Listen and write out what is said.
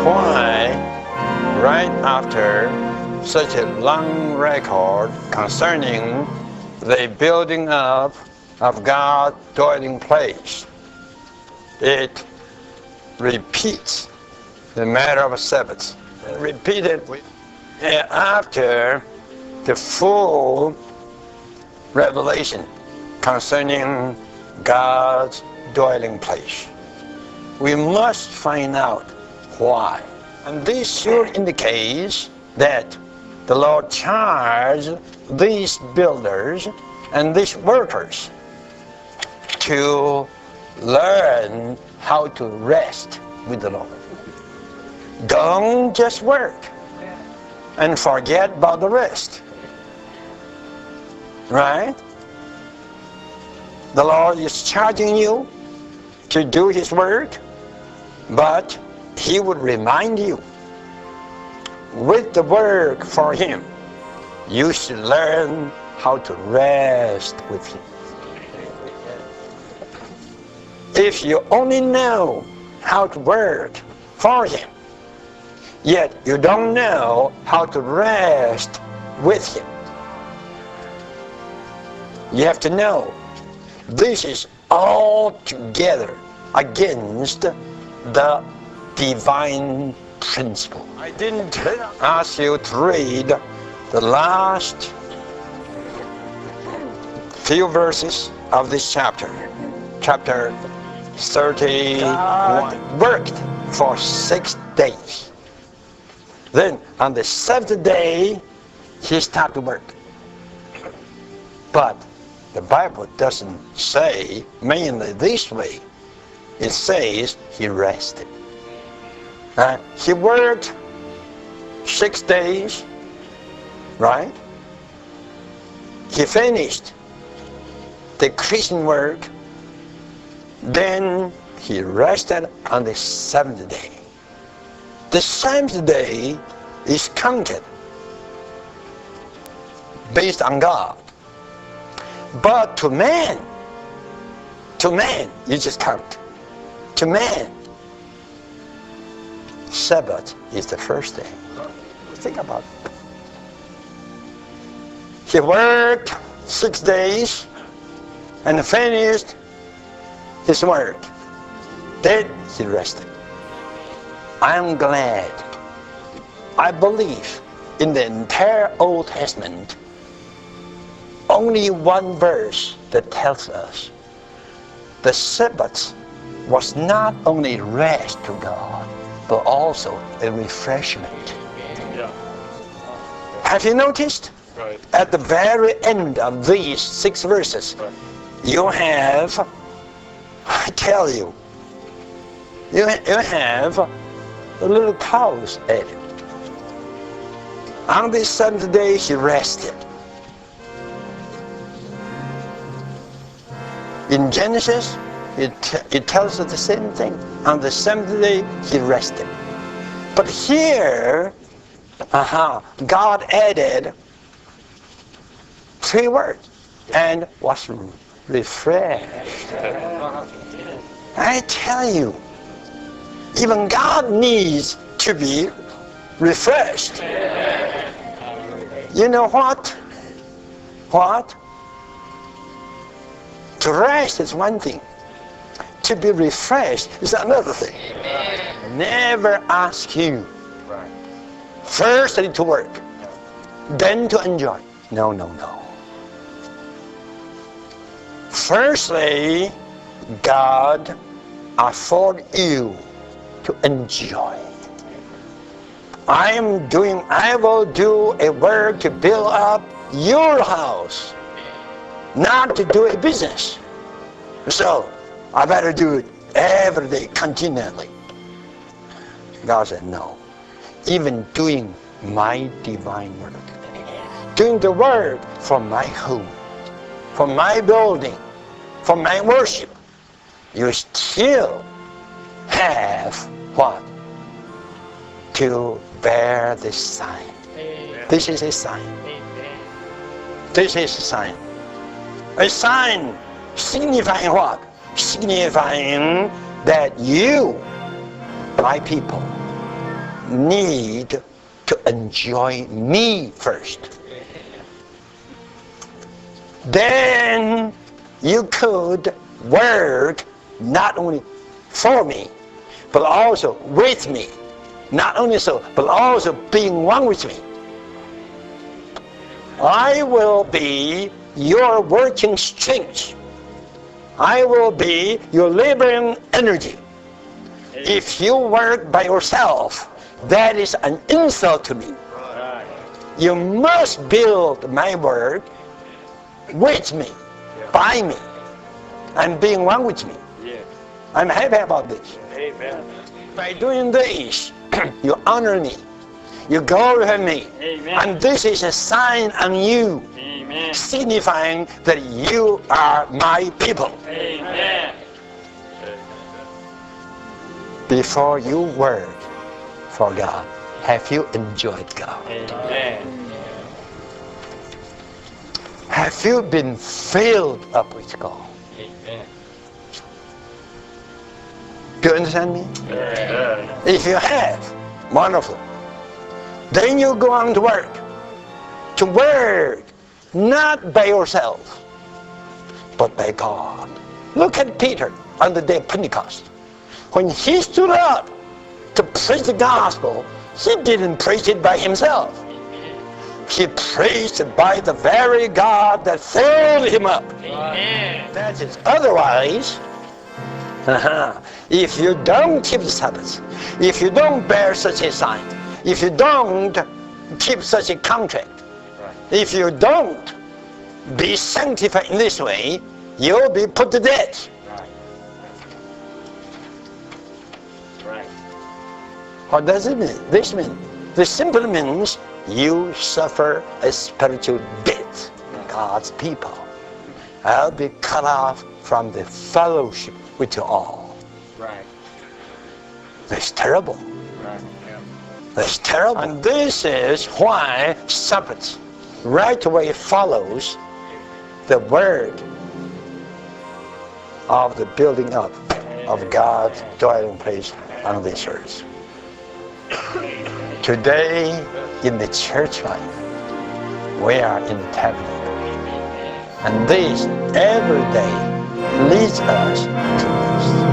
Why, right after such a long record concerning the building up of God's dwelling place, it repeats the matter of Sabbath, repeated after the full revelation concerning God's dwelling place. We must find out why. And this should indicate that the Lord charged these builders and these workers to learn how to rest with the Lord. Don't just work and forget about the rest. Right? The Lord is charging you to do His work, but He would remind you, with the work for Him, you should learn how to rest with Him. If you only know how to work for Him, yet you don't know how to rest with Him, you have to know this is altogether against the divine principle. I didn't ask you to read the last few verses of this chapter 31. God worked for 6 days. Then on the 7th day, He started to work. But the Bible doesn't say mainly this way. It says He rested. He worked 6 days, right? He finished the Christian work. Then He rested on the 7th day. The 7th day is counted based on God. But to man, you just count. To man, Sabbath is the first day. Think about it. He worked 6 days and finished His work. Then He rested. I'm glad. I believe in the entire Old Testament, only one verse that tells us the Sabbath was not only rest to God, but also a refreshment. Yeah. Have you noticed? Right. At the very end of these 6 verses, Right. you have, I tell you, you have a little pause added. On the 7th day, He rested. In Genesis, it tells us the same thing. On the 7th day, He rested. But here, God added 3 words, and was refreshed. I tell you, even God needs to be refreshed. You know what? What? To rest is one thing. To be refreshed is another thing. Never ask Him firstly to work, then to enjoy. No. Firstly, God afford you to enjoy. I will do a work to build up your house, not to do a business. So I better do it every day, continually. God said, no. Even doing my divine work, doing the work for my home, for my building, for my worship, you still have what? To bear this sign. This is a sign. This is a sign. A sign signifying what? Signifying that you, my people, need to enjoy me first. Then you could work not only for me, but also with me. Not only so, but also being one with me. I will be your working strength. I will be your laboring energy. If you work by yourself, that is an insult to me. You must build my work with me, by me, and being one with me. I'm happy about this. Amen. By doing this, you honor me, you glorify me, and this is a sign on you, signifying that you are my people. Amen. Before you work for God, have you enjoyed God? Amen. Have you been filled up with God? Amen. Do you understand me? Amen. If you have, wonderful. Then you go on to work. To work not by yourself, but by God. Look at Peter on the day of Pentecost. When he stood up to preach the gospel, he didn't preach it by himself. He preached it by the very God that filled him up. Amen. That is, otherwise, if you don't keep the Sabbath, if you don't bear such a sign, if you don't keep such a contract, if you don't be sanctified in this way, you'll be put to death. Right. What does it mean? This means, this simply means you suffer a spiritual death. God's people. I'll be cut off from the fellowship with you all. Right. That's terrible. Right. That's terrible. And this is why Sabbath right away follows the word of the building up of God's dwelling place on this earth. Today, in the church life, we are in the tabernacle. And this every day leads us to rest.